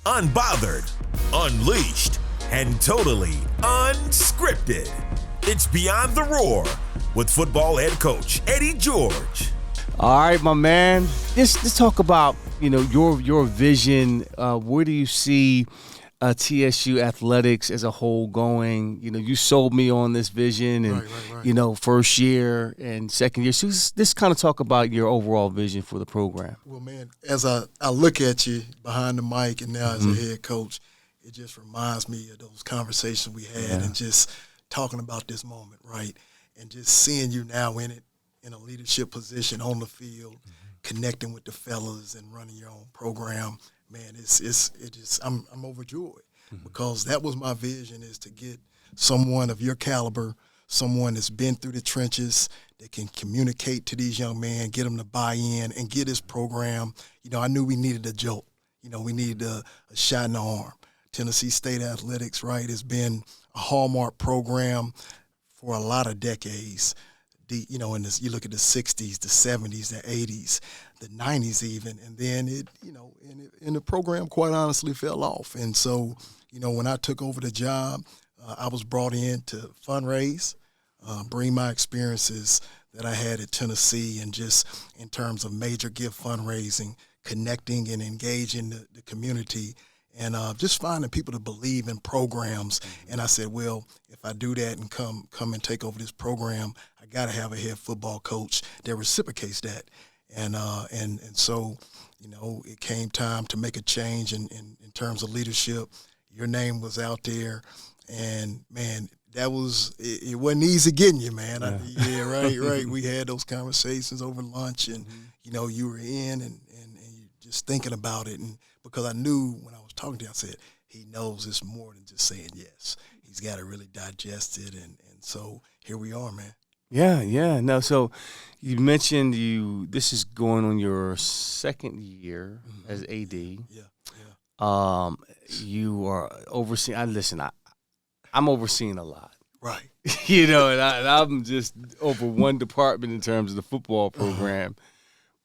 unbothered, unleashed, and totally unscripted. It's Beyond the Roar with football head coach Eddie George. All right, my man. Let's talk about your vision. Where do you see TSU Athletics as a whole going? You sold me on this vision, and right. First year and second year. So let's kind of talk about your overall vision for the program. Well, man, as I look at you behind the mic and now as a head coach, it just reminds me of those conversations we had and just talking about this moment, right? And just seeing you now in a leadership position on the field, connecting with the fellas and running your own program. Man, I'm overjoyed because that was my vision, is to get someone of your caliber, someone that's been through the trenches, that can communicate to these young men, get them to buy in and get this program. I knew we needed a jolt. We needed a shot in the arm. Tennessee State Athletics, right, has been a hallmark program for a lot of decades. You look at the 60s, the 70s, the 80s, the 90s even, and then the program quite honestly fell off. And so, when I took over the job, I was brought in to fundraise, bring my experiences that I had at Tennessee, and just in terms of major gift fundraising, connecting and engaging the community, and just finding people to believe in programs. And I said, well, if I do that and come and take over this program, I got to have a head football coach that reciprocates that. And so, it came time to make a change in terms of leadership. Your name was out there, and, man, it wasn't easy getting you, man. Right. We had those conversations over lunch, and, you were in and you just thinking about it. And because I knew when I was talking to you, I said, he knows it's more than just saying yes. He's got to really digest it. And so here we are, man. Yeah. No, so you mentioned this is going on your second year as AD. Yeah. You are overseeing. I'm overseeing a lot. Right. And I'm just over one department in terms of the football program.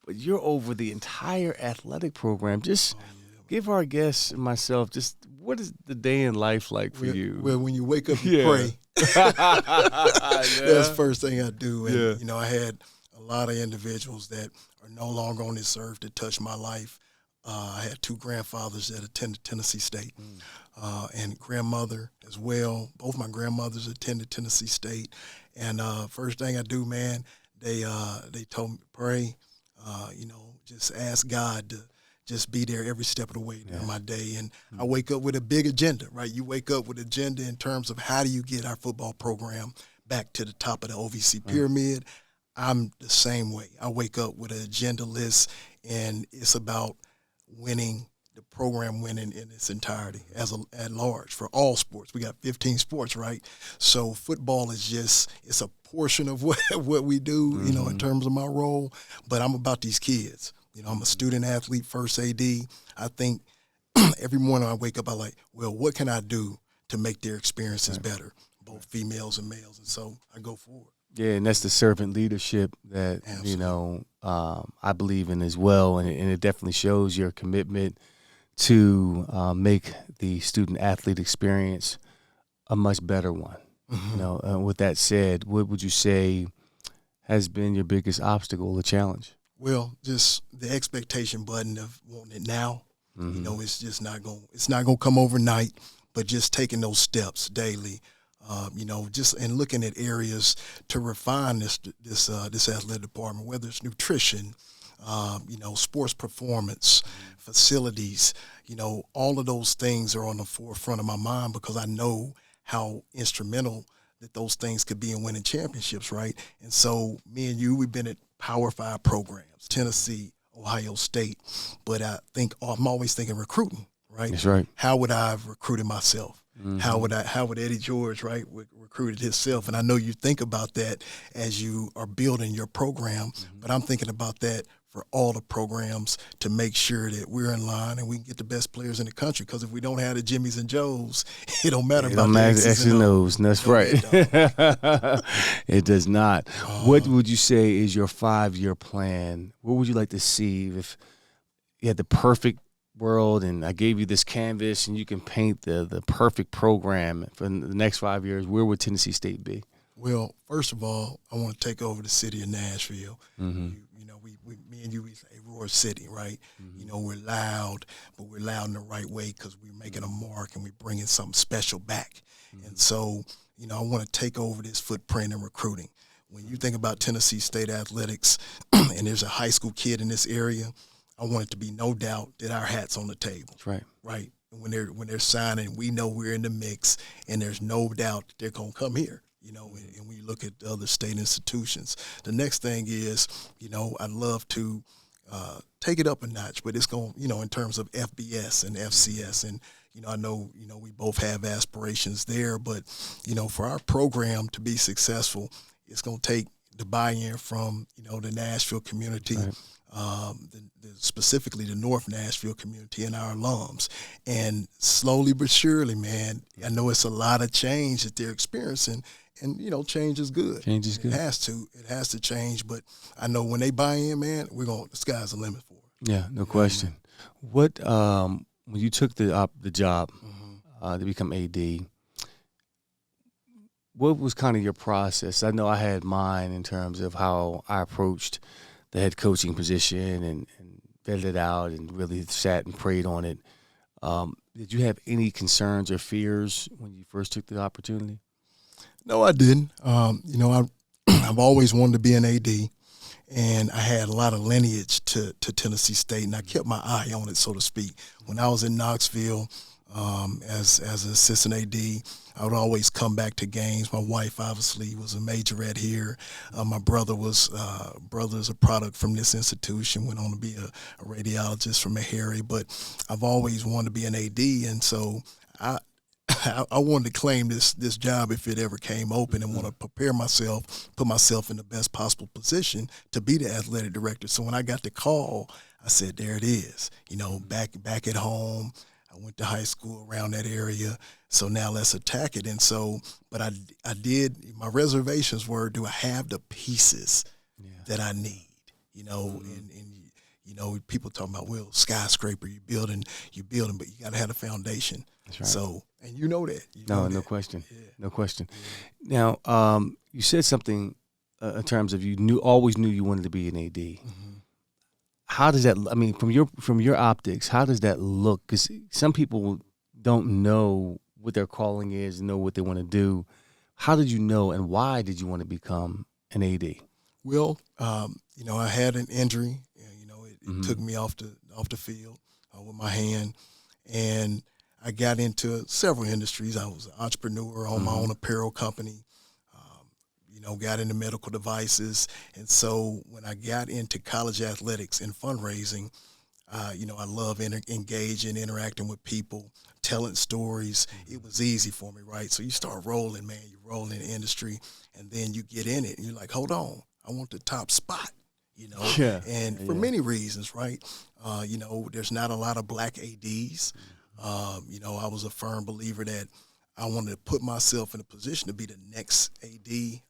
But you're over the entire athletic program. Just give our guests and myself just what is the day in life like for you? Well, when you wake up, you pray. That's the first thing I do. And, I had a lot of individuals that are no longer on this earth that touched my life. I had two grandfathers that attended Tennessee State and grandmother as well. Both my grandmothers attended Tennessee State. And first thing I do, man, they told me to pray, just ask God to just be there every step of the way during my day. And I wake up with a big agenda, right? You wake up with an agenda in terms of how do you get our football program back to the top of the OVC pyramid. I'm the same way. I wake up with an agenda list, and it's about winning, the program winning in its entirety at large for all sports. We got 15 sports, right? So football is it's a portion of what we do, in terms of my role. But I'm about these kids. I'm a student athlete, first AD. I think every morning I wake up, I'm like, well, what can I do to make their experiences better, both females and males? And so I go forward. Yeah, and that's the servant leadership that, I believe in as well. And it definitely shows your commitment to make the student-athlete experience a much better one. With that said, what would you say has been your biggest obstacle or challenge? Well, just the expectation button of wanting it now. It's just not going to come overnight, but just taking those steps daily. Just and looking at areas to refine this athletic department, whether it's nutrition, sports performance, facilities, all of those things are on the forefront of my mind because I know how instrumental that those things could be in winning championships, right? And so me and you, we've been at Power 5 programs, Tennessee, Ohio State, but I think I'm always thinking recruiting, right? That's right. How would I have recruited myself? How would Eddie George, right, recruited himself? And I know you think about that as you are building your program, but I'm thinking about that for all the programs to make sure that we're in line and we can get the best players in the country. Because if we don't have the Jimmys and Joes, it don't matter about the X's and O's. That's right. It does not. What would you say is your 5-year plan? What would you like to see if you had the perfect world, and I gave you this canvas, and you can paint the perfect program for the next 5 years, where would Tennessee State be? Well, first of all, I want to take over the city of Nashville. Mm-hmm. Me and you, we say Roar City, right? Mm-hmm. You know, we're loud, but we're loud in the right way because we're making a mark and we're bringing something special back. Mm-hmm. And so, you know, I want to take over this footprint in recruiting. When you think about Tennessee State athletics and there's a high school kid in this area, I want it to be no doubt that our hat's on the table. That's right. Right. And when they're signing, we know we're in the mix, and there's no doubt that they're going to come here. You know, and when you look at the other state institutions, the next thing is, you know, I'd love to take it up a notch, but it's going, you know, in terms of FBS and FCS. And, you know, I know, you know, we both have aspirations there, but, you know, for our program to be successful, it's going to take the buy-in from, you know, the Nashville community, right. Specifically the North Nashville community and our alums. And slowly but surely, man, I know it's a lot of change that they're experiencing. And, you know, change is good. Change is good. It has to change. But I know when they buy in, man, the sky's the limit for it. Yeah, no question. What, when you took the job to become AD, what was kind of your process? I know I had mine in terms of how I approached the head coaching position and vetted it out and really sat and prayed on it. Did you have any concerns or fears when you first took the opportunity? No, I didn't. You know, I've always wanted to be an AD, and I had a lot of lineage to Tennessee State, and I kept my eye on it, so to speak. When I was in Knoxville as an assistant AD, I would always come back to games. My wife, obviously, was a majorette here. My brother is a product from this institution, went on to be a radiologist from Meharry, but I've always wanted to be an AD, and so I wanted to claim this job if it ever came open, and want to prepare myself, put myself in the best possible position to be the athletic director. So when I got the call, I said, there it is. You know, back at home. I went to high school around that area, so now let's attack it. And so, but I did, my reservations were, do I have the pieces that I need? You know, and you know, people talking about, well, skyscraper, you're building, but you got to have a foundation. That's right. So, and you know that. No question. Yeah. No question. Yeah. Now, you said something in terms of always knew you wanted to be an AD. Mm-hmm. How does that, I mean, from your optics, how does that look? Because some people don't know what their calling is, know what they want to do. How did you know, and why did you want to become an AD? Well, you know, I had an injury. You know, it took me off the field with my hand, and I got into several industries. I was an entrepreneur, owned my own apparel company, you know, got into medical devices. And so when I got into college athletics and fundraising, you know, I love engaging, interacting with people, telling stories. It was easy for me, right? So you start rolling, man. You roll in the industry, and then you get in it, and you're like, hold on, I want the top spot, you know? Yeah. And for many reasons, right? You know, there's not a lot of black ADs. You know, I was a firm believer that I wanted to put myself in a position to be the next AD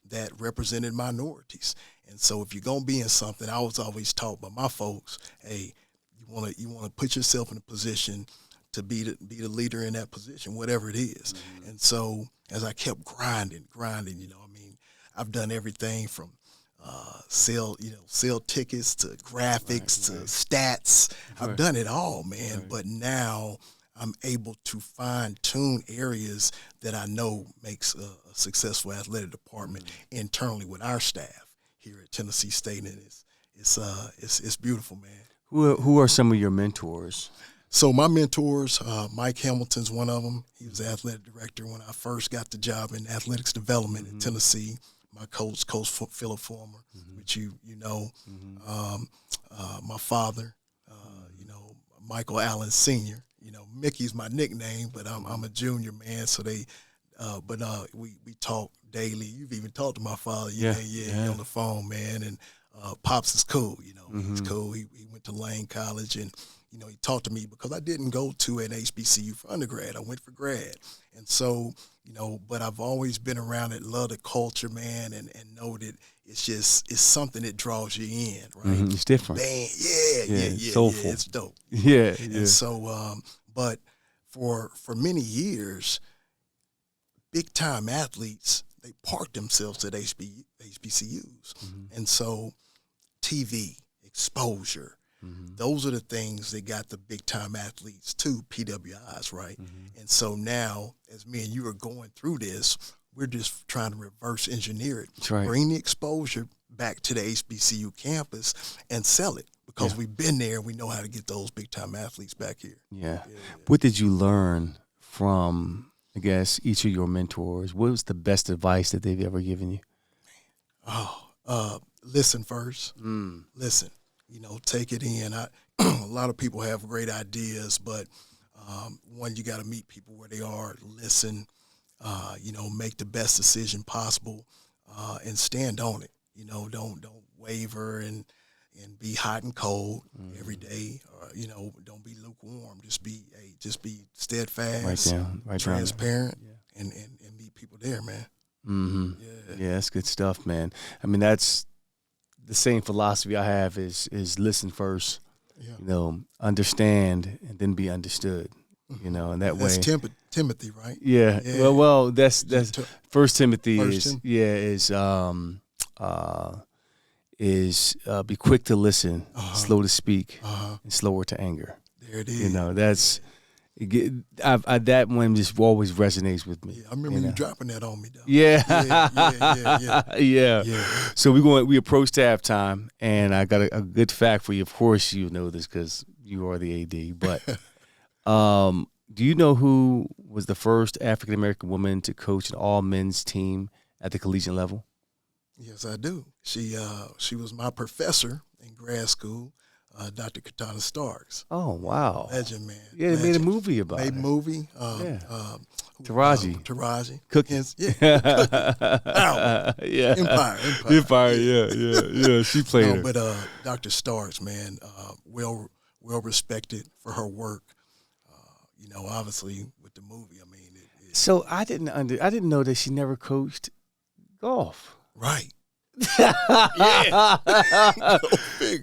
that represented minorities. And so if you're going to be in something, I was always taught by my folks, hey, you want to put yourself in a position to be the leader in that position, whatever it is. Mm-hmm. And so as I kept grinding, you know, I mean, I've done everything from sell tickets to graphics to stats. I've done it all, man. But now I'm able to fine-tune areas that I know makes a successful athletic department internally with our staff here at Tennessee State, and it's beautiful, man. Who are some of your mentors? So my mentors, Mike Hamilton's one of them. He was the athletic director when I first got the job in athletics development in Tennessee. My coach Philip Former, which you know. My father, you know, Michael Allen Sr. You know, Mickey's my nickname, but I'm a junior, man. So we talk daily. You've even talked to my father, on the phone, man. And Pops is cool, you know. He's cool. He went to Lane College, and you know, he talked to me because I didn't go to an HBCU for undergrad. I went for grad, and so but I've always been around it, love the culture, man, and know that it's something that draws you in, right? It's different. Band, yeah, soulful. it's dope. Yeah. And so, but for many years, big time athletes, they park themselves at HBCUs, and so TV exposure. Those are the things that got the big time athletes to PWIs, right? And so now, as me and you are going through this, we're just trying to reverse engineer it, That's right. Bring the exposure back to the HBCU campus and sell it, because we've been there and we know how to get those big time athletes back here. Yeah. What did you learn from, I guess, each of your mentors? What was the best advice that they've ever given you? Listen first. Listen. Take it in. A lot of people have great ideas, but one, you got to meet people where they are, listen, make the best decision possible, and stand on it. Don't waver and be hot and cold every day. Don't be lukewarm. Just be steadfast, transparent, and meet people there, man. Yeah, that's good stuff, man. I mean, that's the same philosophy I have is listen first, understand, and then be understood, and that that's way. Timothy, right? Yeah. Well, that's First Timothy is be quick to listen, slow to speak, and slower to anger. There it is. That's. That one just always resonates with me. Yeah, I remember you dropping that on me, though. Yeah. Yeah. So we approached halftime, and I got a good fact for you. Of course, you know this because you are the AD. But do you know who was the first African American woman to coach an all men's team at the collegiate level? Yes, I do. She was my professor in grad school. Dr. Katrina Starks. Oh, wow. Legend, man. Yeah, they made a movie about it. Movie. Taraji. Taraji. Cookies. Yeah. Empire, yeah. She played her. But Dr. Starks, man, well respected for her work. Obviously with the movie, I mean. So I didn't know that she never coached golf. Right.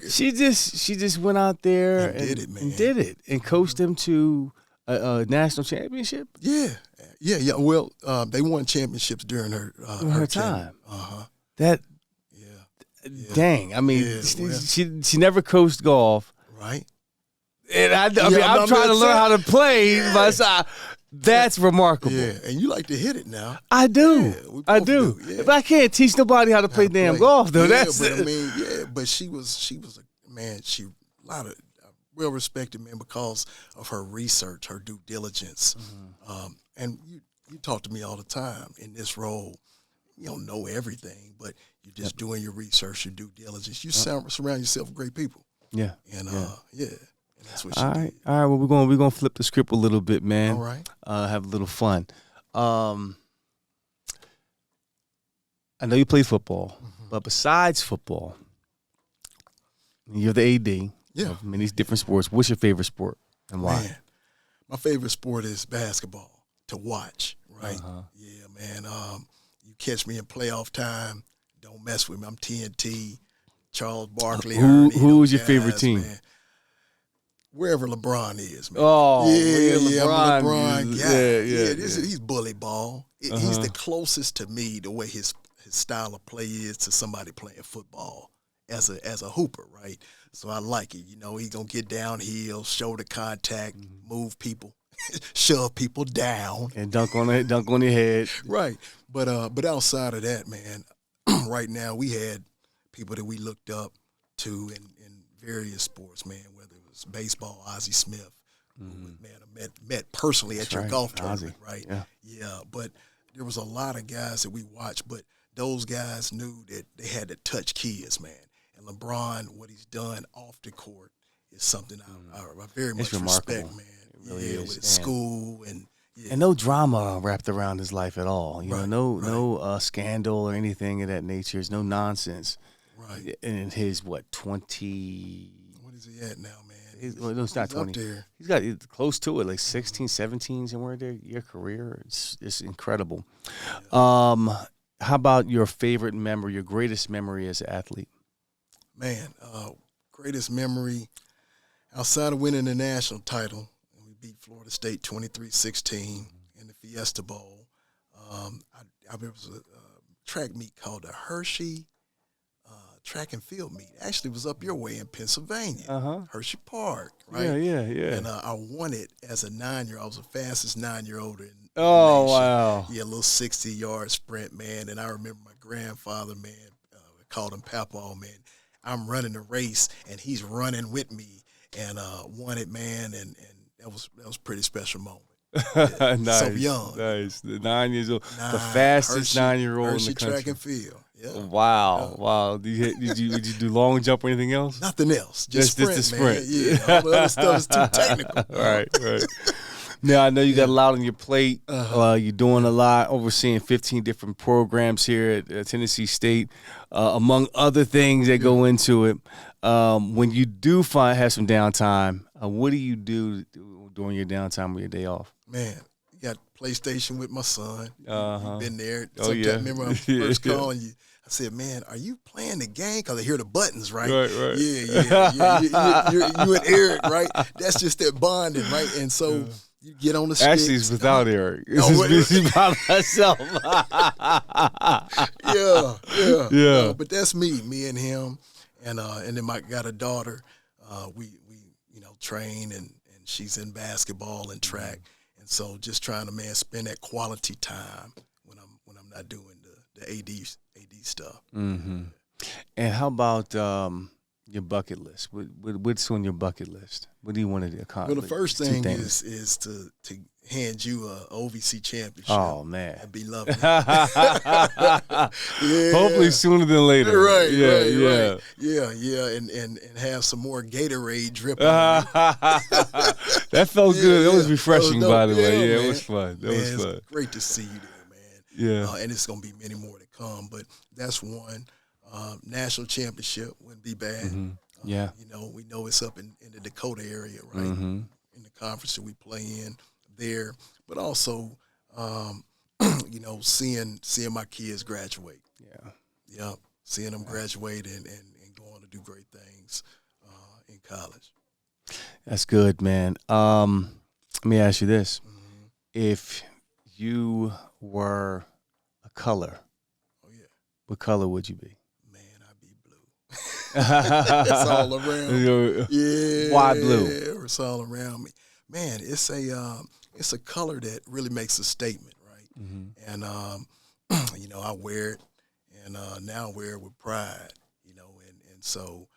She just went out there and did it, man. And did it and coached them to a national championship. Yeah. Well, they won championships during her time. That. Dang. I mean, she never coached golf. Right. And I'm trying to learn how to play, but that's remarkable. Yeah, and you like to hit it now. I do. Yeah, I do. Yeah. But I can't teach nobody how to play damn golf, though. Yeah, that's but she was a man. She a lot of well respected, man, because of her research, her due diligence. And you talk to me all the time in this role. You don't know everything, but you're just doing your research, your due diligence. You surround yourself with great people. Yeah. And that's what she all did. right. Well, we're gonna flip the script a little bit, man. All right. Have a little fun. I know you play football, but besides football, you're the AD of many different sports. What's your favorite sport and why? Man, my favorite sport is basketball to watch. Right? Yeah, man. You catch me in playoff time. Don't mess with me. I'm TNT. Charles Barkley. Who's your favorite team? Man. Wherever LeBron is, man. Oh, LeBron. Yeah. He's bully ball. He's the closest to me the way his style of play is to somebody playing football as a hooper, right? So I like it. He's gonna get downhill, shoulder contact, move people, shove people down, and dunk on your head. Right. But outside of that, man, right now we had people that we looked up to in various sports, man. Whether it was baseball, Ozzie Smith, who, man, I met personally at your golf tournament, right? Yeah. But there was a lot of guys that we watched, but those guys knew that they had to touch kids, man. And LeBron, what he's done off the court is something I very much respect, man. It really is. With school and no drama wrapped around his life at all. No scandal or anything of that nature. There's no nonsense. Right. In his 20. What is he at now, man? No, it's not 20. Up there. He's got close to it, like 16, 17, somewhere there. Your career, it's incredible. How about your favorite memory, your greatest memory as an athlete? Man, greatest memory outside of winning the national title, and we beat Florida State 23-16 in the Fiesta Bowl. I was a track meet called the Hershey track and field meet. Actually, it was up your way in Pennsylvania, Hershey Park, right? Yeah. And I won it as a 9-year-old. I was the fastest 9-year-old in the Oh, nation. wow. Yeah, a little 60-yard sprint, man. And I remember my grandfather, man, I called him Papaw, man. I'm running the race, and he's running with me, and won it, man. And that was a pretty special moment. Yeah, Nice, so young. Nice. The 9 years old, the fastest 9-year-old in the Hershey country. track and field. Yeah. Wow. Did you do long jump or anything else? Nothing else. Just the sprint, sprint. man. Yeah, all the other stuff is too technical. Right. Now, I know you got a lot on your plate. You're doing a lot, overseeing 15 different programs here at Tennessee State, among other things that go into it. When you do have some downtime, what do you do during your downtime or your day off? Man, you got PlayStation with my son. You've been there. Oh, yeah. Remember I first calling you. I said, man, are you playing the game? Because I hear the buttons, right? Right. Yeah. You and Eric, right? That's just that bonding, right? And so you get on the sticks. Actually, it's without Eric. It's just busy by myself. Yeah. But that's me and him. And then I got a daughter. We train, and she's in basketball and track. And so just trying to, man, spend that quality time when I'm not doing the AD stuff. Mm-hmm. And how about your bucket list? What's on your bucket list? What do you want to accomplish? Well, the first thing is to hand you a OVC championship. Oh, man. That'd be lovely. Hopefully sooner than later. Right. Yeah. Yeah. And have some more Gatorade drip on it. That felt good. It was refreshing, by the way. Yeah, man. it was fun. It's great to see you there, man. Yeah. And it's going to be many more to come. But that's one. National championship wouldn't be bad. Mm-hmm. Yeah. We know it's up in the Dakota area, right? Mm-hmm. In the conference that we play in there. But also, seeing my kids graduate. Yeah. Seeing them graduate and go on to do great things in college. That's good, man. Let me ask you this. Mm-hmm. If you were a color, what color would you be? Man, I'd be blue. It's all around. Yeah. Why blue? It's all around me. Man, it's a color that really makes a statement, right? Mm-hmm. And I wear it, and now I wear it with pride, and so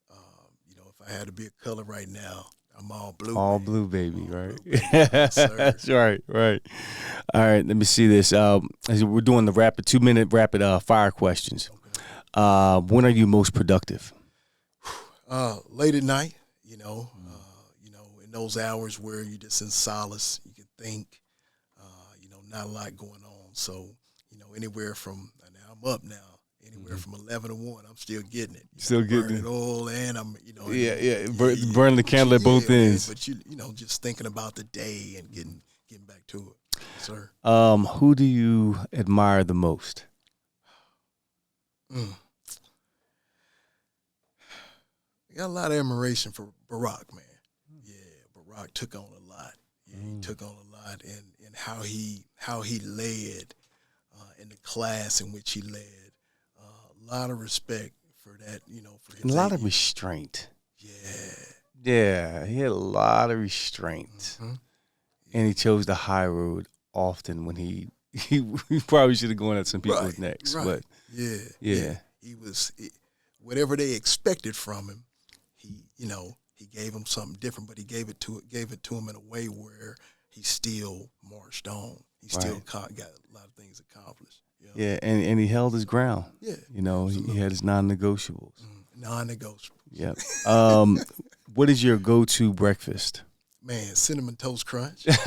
if I had to be a color right now, I'm all blue. All blue, baby, all right? Blue, baby. Yes, That's right. All right, let me see this. We're doing the 2-minute rapid fire questions. Okay. When are you most productive? Late at night, in those hours where you're just in solace, you can think, not a lot going on. So, anywhere from, now I'm up now, anywhere from 11 to 1, I'm still getting it. Still getting it all, and I'm, burn the candle at both ends. Man, but just thinking about the day and getting back to it, sir. Who do you admire the most? I got a lot of admiration for Barack, man. Yeah, Barack took on a lot. Yeah, he took on a lot, and how he led in the class in which he led. A lot of respect for that, for his a lot of restraint. Yeah, he had a lot of restraint, and he chose the high road often when he probably should have gone at some people's necks. Right. But yeah, he was whatever they expected from him. He gave him something different, but he gave it to him in a way where he still marched on. He still got a lot of things accomplished. Yeah, and he held his ground. Yeah, he had his non-negotiables. Non-negotiables. Yep. What is your go-to breakfast? Man, Cinnamon Toast Crunch. It's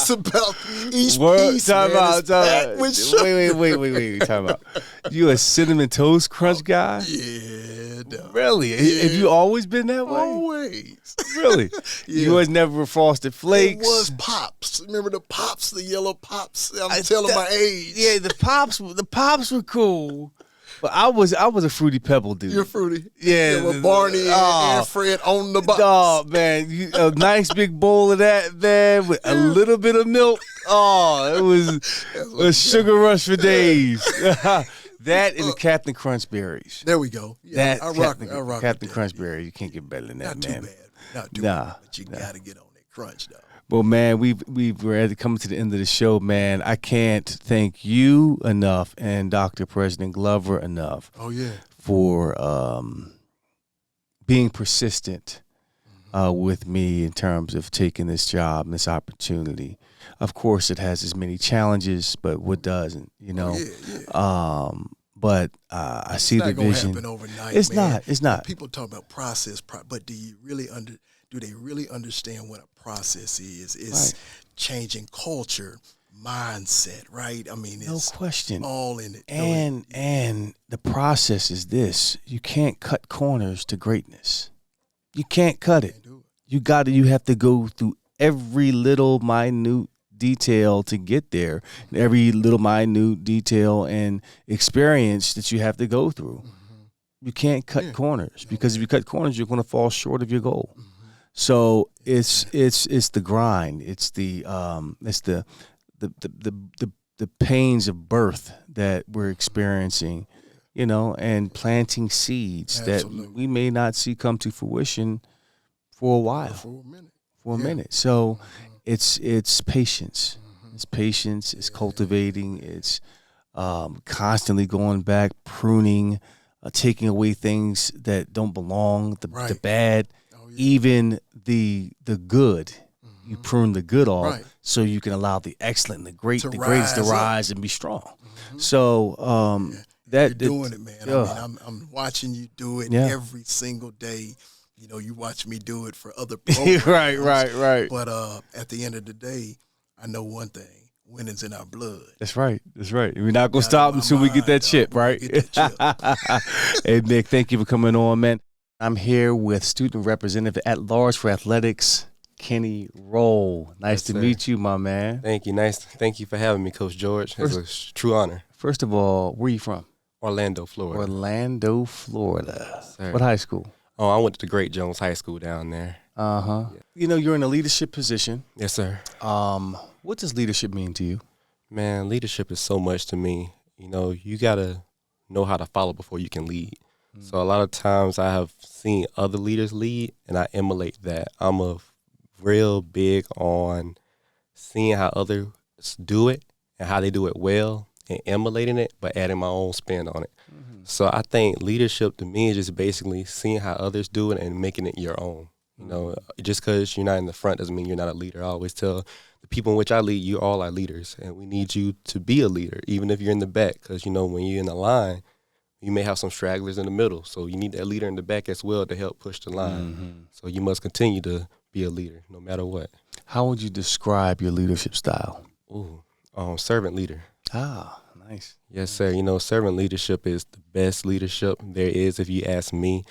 about each piece, time man. out. Wait. Time out. You a Cinnamon Toast Crunch guy? Yeah, there. Really? Have you always been that way? Always. Really? You was never Frosted Flakes? It was Pops. Remember the Pops, the yellow Pops? I'm telling my age. Yeah, the Pops were cool. But I was a Fruity Pebble dude. You're fruity. Yeah. With Barney and Fred on the box. Oh, man. A nice big bowl of that, man, with a little bit of milk. Oh, it was a sugar rush for days. That and the Captain Crunch berries. There we go. Yeah, I rock Captain Crunch berries. You can't get better than that, man. Not too bad. But you got to get on that crunch, though. Well, man, we're coming to the end of the show, man. I can't thank you enough and Dr. President Glover enough. Oh, yeah. For being persistent with me in terms of taking this job and this opportunity. Of course, it has as many challenges, but what doesn't, you know? But I see the vision. It's not going to happen overnight, It's man. It's not. People talk about process, but do they really understand what a process is? It's changing culture, mindset, right? I mean, it's no question. All in it. And the process is this: you can't cut corners to greatness. You can't cut it. You have to go through every little minute detail to get there, and every little minute detail and experience that you have to go through. You can't cut corners, because if you cut corners, you're going to fall short of your goal. So it's the grind. It's the pains of birth that we're experiencing, you know, and planting seeds that we may not see come to fruition for a while, for a minute. So it's patience. It's patience. It's cultivating. It's constantly going back, pruning, taking away things that don't belong, the bad. Even the good, you prune the good off, so you can allow the excellent and the greatest to rise and be strong. So you're doing it, man. I mean, I'm watching you do it every single day. You know, you watch me do it for other programs. right. But at the end of the day, I know one thing: winning's in our blood. That's right. We're not gonna stop until we get that chip, right? Hey, Nick, thank you for coming on, man. I'm here with Student Representative at Large for Athletics, Kenny Rolle. Nice to meet you, my man. Thank you. Thank you for having me, Coach George. It's a true honor. First of all, where are you from? Orlando, Florida. Orlando, Florida. Yes, what high school? Oh, I went to the Great Jones High School down there. Yeah. You know, you're in a leadership position. Yes, sir. What does leadership mean to you? Man, leadership is so much to me. You know, you got to know how to follow before you can lead. So a lot of times I have seen other leaders lead, and I emulate that. I'm a real big on seeing how others do it and how they do it well and emulating it, but adding my own spin on it. So I think leadership to me is just basically seeing how others do it and making it your own. You know, just because you're not in the front doesn't mean you're not a leader. I always tell the people in which I lead, you all are leaders, and we need you to be a leader, even if you're in the back, because, you know, when you're in the line, you may have some stragglers in the middle, so you need that leader in the back as well to help push the line. So you must continue to be a leader no matter what. How would you describe your leadership style? Servant leader. Ah, nice. Yes, sir. You know, servant leadership is the best leadership there is, if you ask me.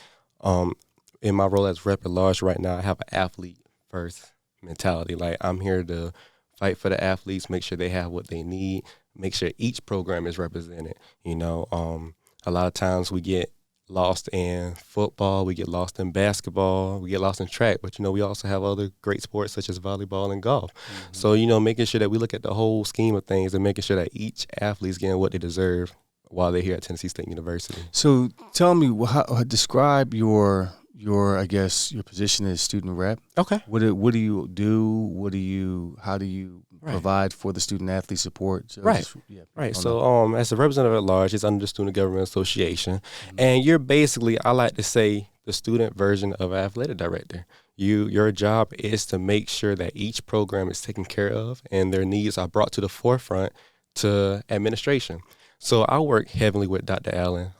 In my role as rep at large right now, I have an athlete first mentality. Like, I'm here to fight for the athletes, make sure they have what they need, make sure each program is represented. You know, a lot of times we get lost in football, we get lost in basketball, we get lost in track, but, you know, we also have other great sports such as volleyball and golf. So, you know, making sure that we look at the whole scheme of things and making sure that each athlete is getting what they deserve while they're here at Tennessee State University. So tell me, describe your I guess your position as student rep. Okay. What do you do? How do you provide for the student athlete support? So So as a representative at large, it's under the Student Government Association, and you're basically, I like to say, the student version of an athletic director. Your job is to make sure that each program is taken care of and their needs are brought to the forefront to administration. So I work heavily with Dr. Allen,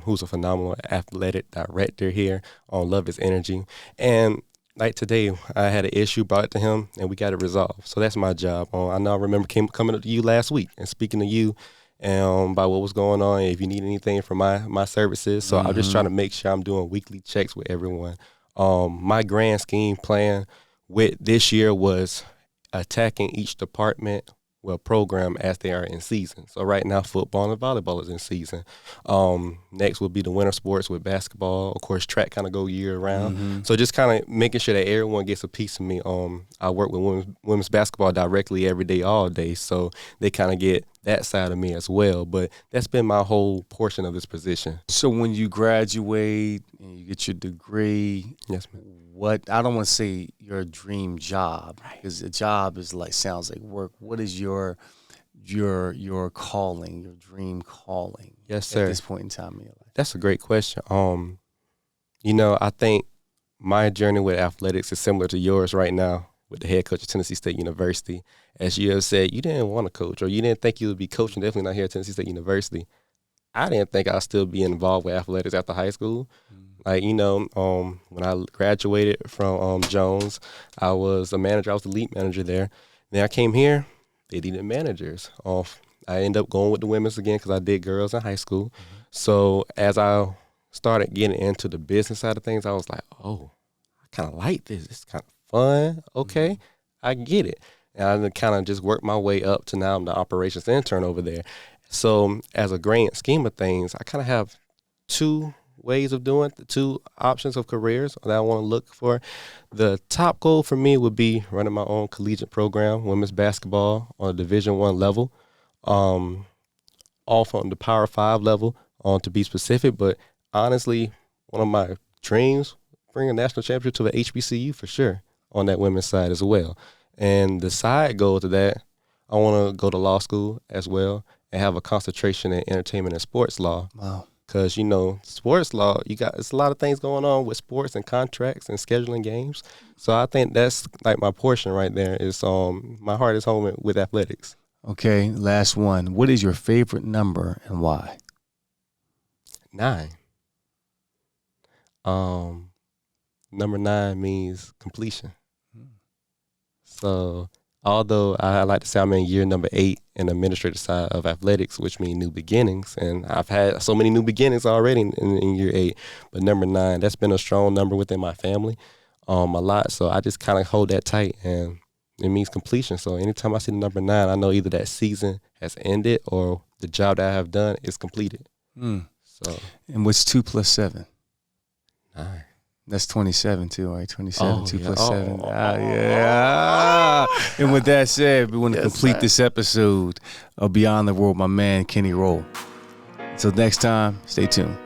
who's a phenomenal athletic director here on Love is Energy. And like today, I had an issue, brought it to him, and we got it resolved. So that's my job. I know I remember coming up to you last week and speaking to you by what was going on, if you need anything from my services. So I'm just trying to make sure I'm doing weekly checks with everyone. My grand scheme plan with this year was attacking each department, program as they are in season. So right now, football and volleyball is in season. Next will be the winter sports with basketball. Of course, track kind of go year round. So just kind of making sure that everyone gets a piece of me. I work with women's basketball directly every day, all day. So they kind of get that side of me as well. But that's been my whole portion of this position. So when you graduate and you get your degree, yes, ma'am. What, I don't want to say your dream job, because a job is sounds like work. What is your calling, your dream calling? Yes, sir. At this point in time in your life? That's a great question. I think my journey with athletics is similar to yours right now with the head coach of Tennessee State University. As you have said, you didn't want to coach, or you didn't think you would be coaching, definitely not here at Tennessee State University. I didn't think I'd still be involved with athletics after high school. When I graduated from Jones, I was a manager. I was the lead manager there. Then I came here. They needed managers. I ended up going with the women's again because I did girls in high school. So as I started getting into the business side of things, I was like, oh, I kind of like this. It's kind of fun. Okay, I get it. And I kind of just worked my way up to now I'm the operations intern over there. So as a grand scheme of things, I kind of have two ways of doing it, the two options of careers that I want to look for. The top goal for me would be running my own collegiate program, women's basketball on a Division I level, off on the Power 5 level, to be specific. But honestly, one of my dreams, bring a national championship to the HBCU for sure on that women's side as well. And the side goal to that, I want to go to law school as well and have a concentration in entertainment and sports law. Wow. Because, sports law, it's a lot of things going on with sports and contracts and scheduling games. So I think that's like my portion right there is my heart is home with athletics. Okay, last one. What is your favorite number and why? 9. Number 9 means completion. So although I like to say I'm in year number 8 in the administrative side of athletics, which means new beginnings, and I've had so many new beginnings already in year 8, but number 9, that's been a strong number within my family a lot. So I just kind of hold that tight, and it means completion. So anytime I see the number 9, I know either that season has ended or the job that I have done is completed. So, and what's 2 plus 7? 9. That's 27 too, right? 27, 2 plus 7. Yeah. And with that said, we want to complete this episode of Beyond the World, my man, Kenny Rolle. Until next time, stay tuned.